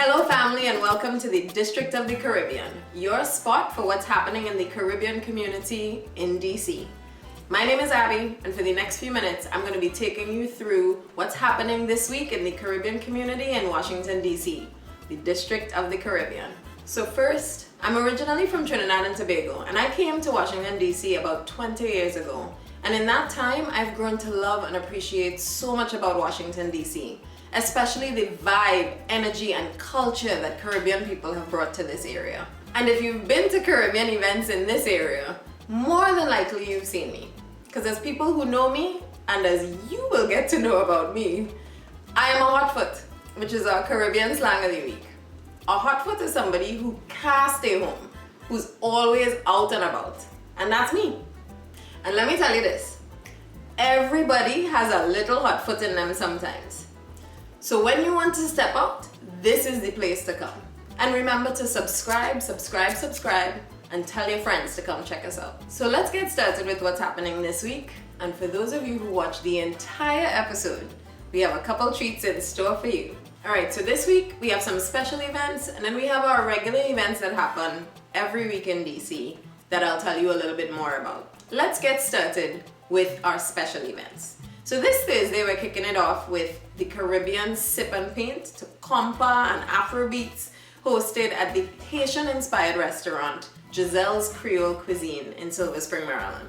Hello family and welcome to the District of the Caribbean, your spot for what's happening in the Caribbean community in DC. My name is Abby and for the next few minutes I'm going to be taking you through what's happening this week in the Caribbean community in Washington DC, the District of the Caribbean. So first, I'm originally from Trinidad and Tobago and I came to Washington DC about 20 years ago, and in that time I've grown to love and appreciate so much about Washington DC. Especially the vibe, energy, and culture that Caribbean people have brought to this area. And if you've been to Caribbean events in this area, more than likely you've seen me. Because as people who know me, and as you will get to know about me, I am a hotfoot, which is our Caribbean slang of the week. A hotfoot is somebody who can't stay home, who's always out and about. And that's me. And let me tell you this, everybody has a little hotfoot in them sometimes. So when you want to step out, this is the place to come. And remember to subscribe, and tell your friends to come check us out. So let's get started with what's happening this week. And for those of you who watched the entire episode, we have a couple treats in store for you. All right, so this week we have some special events, and then we have our regular events that happen every week in DC that I'll tell you a little bit more about. Let's get started with our special events. So this Thursday, we're kicking it off with the Caribbean Sip and Paint to compa and Afrobeats, hosted at the Haitian-inspired restaurant Giselle's Creole Cuisine in Silver Spring, Maryland.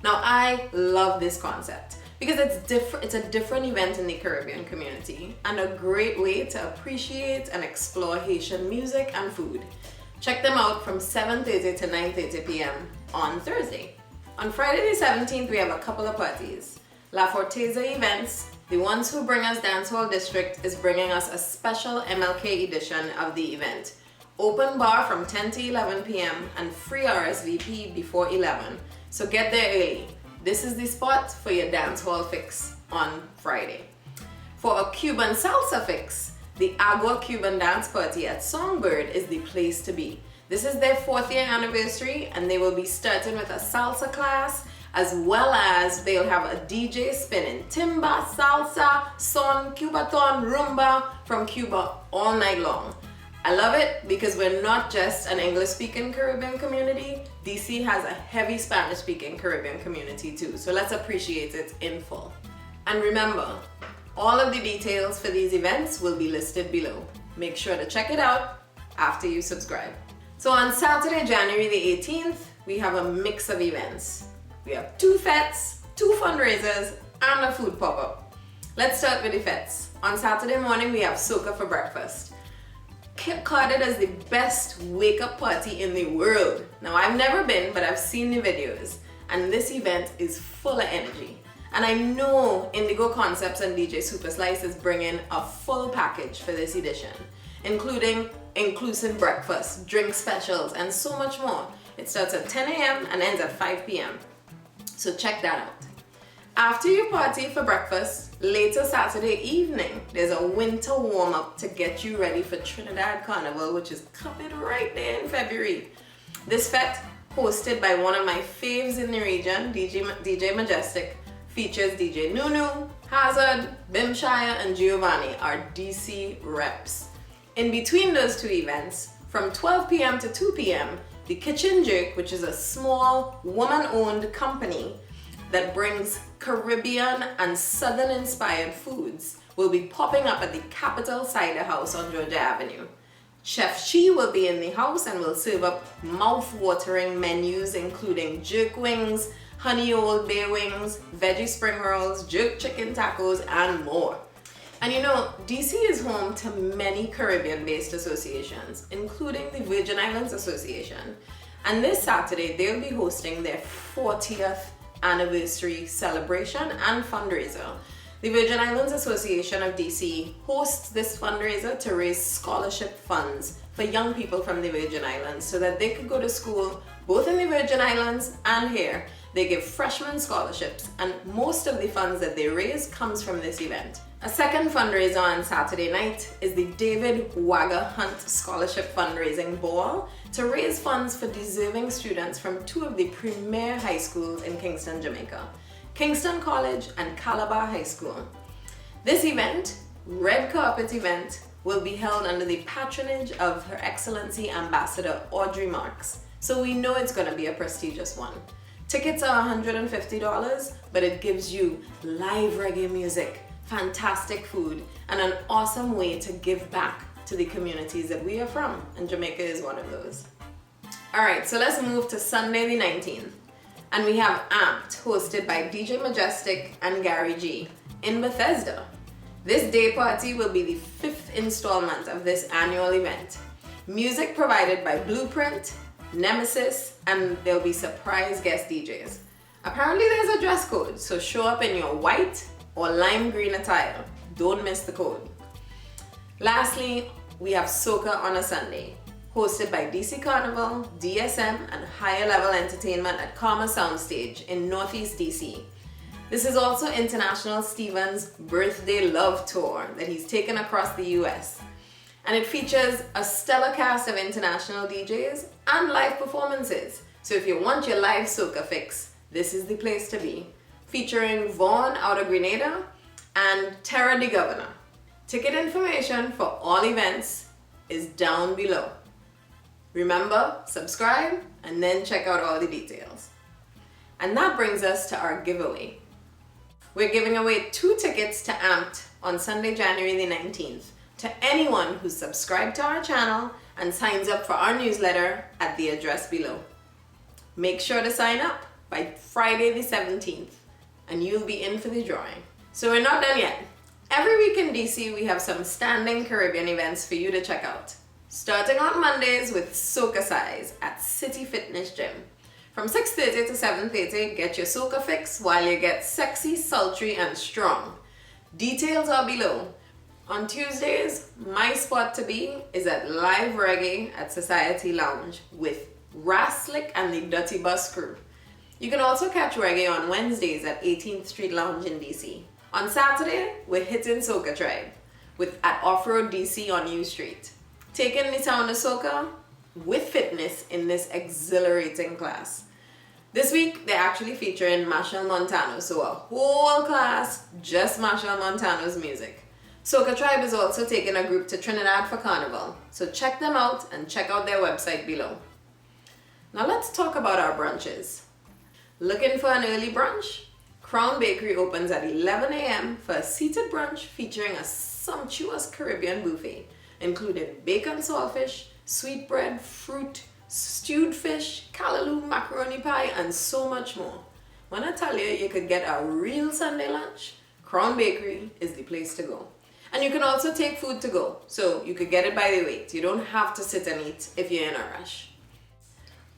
Now, I love this concept because it's a different event in the Caribbean community and a great way to appreciate and explore Haitian music and food. Check them out from 7:30 to 9:30 p.m. on Thursday. On Friday the 17th, we have a couple of parties. La Forteza Events, the ones who bring us Dancehall District, is bringing us a special MLK edition of the event. Open bar from 10 to 11 p.m. and free RSVP before 11. So get there early. This is the spot for your dancehall fix on Friday. For a Cuban salsa fix, the Agua Cuban Dance Party at Songbird is the place to be. This is their 4th year anniversary and they will be starting with a salsa class, as well as they'll have a DJ spinning timba, salsa, son, cubaton, rumba from Cuba all night long. I love it because we're not just an English-speaking Caribbean community. DC has a heavy Spanish-speaking Caribbean community too, so let's appreciate it in full. And remember, all of the details for these events will be listed below. Make sure to check it out after you subscribe. So on Saturday, January the 18th, we have a mix of events. We have 2 fetes, 2 fundraisers, and a food pop-up. Let's start with the fetes. On Saturday morning, we have soca for breakfast. Carded as the best wake-up party in the world. Now, I've never been, but I've seen the videos, and this event is full of energy. And I know Indigo Concepts and DJ Super Slice is bringing a full package for this edition, including inclusive breakfast, drink specials, and so much more. It starts at 10 a.m. and ends at 5 p.m. So check that out. After you party for breakfast, later Saturday evening, there's a winter warm-up to get you ready for Trinidad Carnival, which is coming right there in February. This fete, hosted by one of my faves in the region, DJ Majestic, features DJ Nunu, Hazard, Bimshire, and Giovanni, our DC reps. In between those 2 events, from 12 p.m. to 2 p.m., the Kitchen Jerk, which is a small woman-owned company that brings Caribbean and Southern-inspired foods, will be popping up at the Capital Cider House on Georgia Avenue. Chef Chi will be in the house and will serve up mouth-watering menus including jerk wings, honey old bay wings, veggie spring rolls, jerk chicken tacos, and more. And you know, DC is home to many Caribbean-based associations, including the Virgin Islands Association. And this Saturday, they'll be hosting their 40th anniversary celebration and fundraiser. The Virgin Islands Association of DC hosts this fundraiser to raise scholarship funds for young people from the Virgin Islands so that they could go to school both in the Virgin Islands and here. They give freshman scholarships, and most of the funds that they raise comes from this event. A second fundraiser on Saturday night is the David Wagga Hunt Scholarship Fundraising Ball to raise funds for deserving students from 2 of the premier high schools in Kingston, Jamaica, Kingston College and Calabar High School. This event, red carpet event, will be held under the patronage of Her Excellency Ambassador Audrey Marks, so we know it's going to be a prestigious one. Tickets are $150, but it gives you live reggae music, fantastic food, and an awesome way to give back to the communities that we are from, and Jamaica is one of those. Alright, so let's move to Sunday the 19th, and we have Amped, hosted by DJ Majestic and Gary G in Bethesda. This day party will be the 5th installment of this annual event. Music provided by Blueprint, Nemesis, and there'll be surprise guest DJs. Apparently there's a dress code, so show up in your white or lime green attire. Don't miss the code. Lastly, we have Soca on a Sunday, hosted by DC Carnival, DSM, and Higher Level Entertainment at Karma Soundstage in Northeast DC. This is also International Steven's birthday love tour that he's taken across the US. And it features a stellar cast of international DJs and live performances. So if you want your live soca fix, this is the place to be. Featuring Vaughn out of Grenada and Terra the Governor. Ticket information for all events is down below. Remember, subscribe and then check out all the details. And that brings us to our giveaway. We're giving away 2 tickets to Amped on Sunday, January the 19th to anyone who's subscribed to our channel and signs up for our newsletter at the address below. Make sure to sign up by Friday the 17th and you'll be in for the drawing. So we're not done yet. Every week in DC we have some standing Caribbean events for you to check out. Starting on Mondays with Soca Size at City Fitness Gym. From 6:30 to 7:30, get your soca fix while you get sexy, sultry, and strong. Details are below. On Tuesdays, my spot to be is at Live Reggae at Society Lounge with Raslick and the Dirty Bus crew. You can also catch reggae on Wednesdays at 18th Street Lounge in DC. On Saturday, we're hitting Soca Tribe at Off-Road DC on U Street. Taking the sound of soca with fitness in this exhilarating class. This week, they're actually featuring Machel Montano, so a whole class, just Machel Montano's music. Soca Tribe is also taking a group to Trinidad for Carnival, so check them out and check out their website below. Now let's talk about our brunches. Looking for an early brunch? Crown Bakery opens at 11 a.m. for a seated brunch featuring a sumptuous Caribbean buffet, including bacon saltfish, sweetbread, fruit, stewed fish, callaloo, macaroni pie, and so much more. When I tell you you could get a real Sunday lunch, Crown Bakery is the place to go. And you can also take food to go, so you could get it by the weight. You don't have to sit and eat if you're in a rush.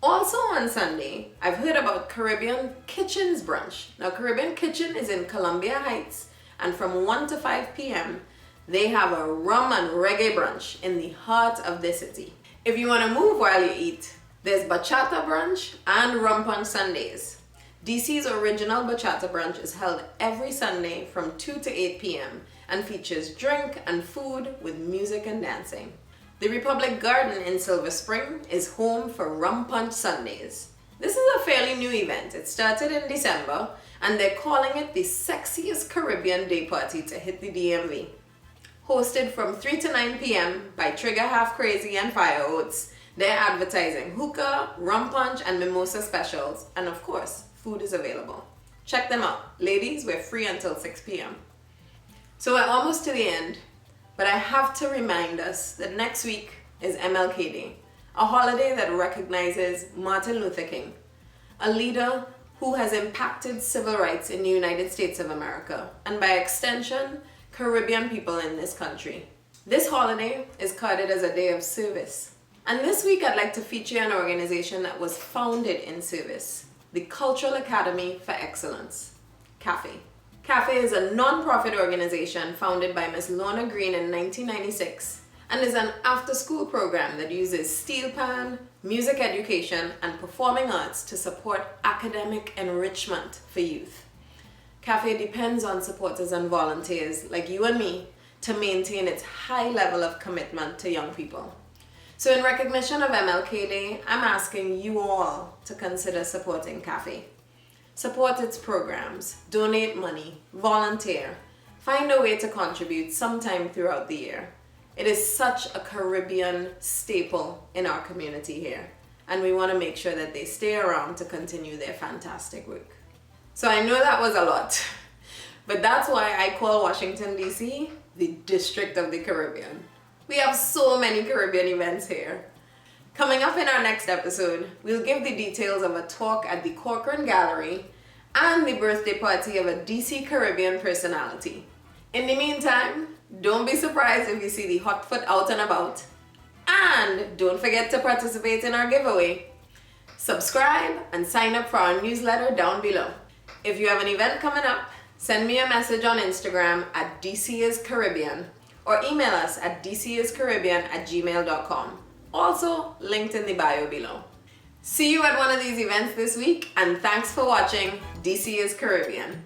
Also on Sunday, I've heard about Caribbean Kitchen's brunch. Now Caribbean Kitchen is in Columbia Heights, and from 1 to 5 p.m. they have a rum and reggae brunch in the heart of the city. If you want to move while you eat, there's bachata brunch and rum punch Sundays. DC's original bachata brunch is held every Sunday from 2 to 8 p.m. and features drink and food with music and dancing. The Republic Garden in Silver Spring is home for Rum Punch Sundays. This is a fairly new event. It started in December and they're calling it the sexiest Caribbean day party to hit the DMV. Hosted from 3 to 9 p.m. by Trigger Half Crazy and Fire Oats, they're advertising hookah, rum punch, and mimosa specials, and of course, food is available. Check them out. Ladies, we're free until 6 p.m. So we're almost to the end, but I have to remind us that next week is MLK Day, a holiday that recognizes Martin Luther King, a leader who has impacted civil rights in the United States of America, and by extension, Caribbean people in this country. This holiday is carded as a day of service. And this week I'd like to feature an organization that was founded in service, the Cultural Academy for Excellence, CAFE. CAFE is a non-profit organization founded by Ms. Lorna Green in 1996 and is an after-school program that uses steel pan, music education, and performing arts to support academic enrichment for youth. CAFE depends on supporters and volunteers like you and me to maintain its high level of commitment to young people. So in recognition of MLK Day, I'm asking you all to consider supporting CAFE. Support its programs, donate money, volunteer, find a way to contribute sometime throughout the year. It is such a Caribbean staple in our community here, and we want to make sure that they stay around to continue their fantastic work. So I know that was a lot, but that's why I call Washington, D.C. the District of the Caribbean. We have so many Caribbean events here. Coming up in our next episode, we'll give the details of a talk at the Corcoran Gallery and the birthday party of a DC Caribbean personality. In the meantime, don't be surprised if you see the hot foot out and about. And don't forget to participate in our giveaway. Subscribe and sign up for our newsletter down below. If you have an event coming up, send me a message on Instagram at DCisCaribbean or email us at dciscaribbean@gmail.com. Also linked in the bio below. See you at one of these events this week, and thanks for watching DC is Caribbean.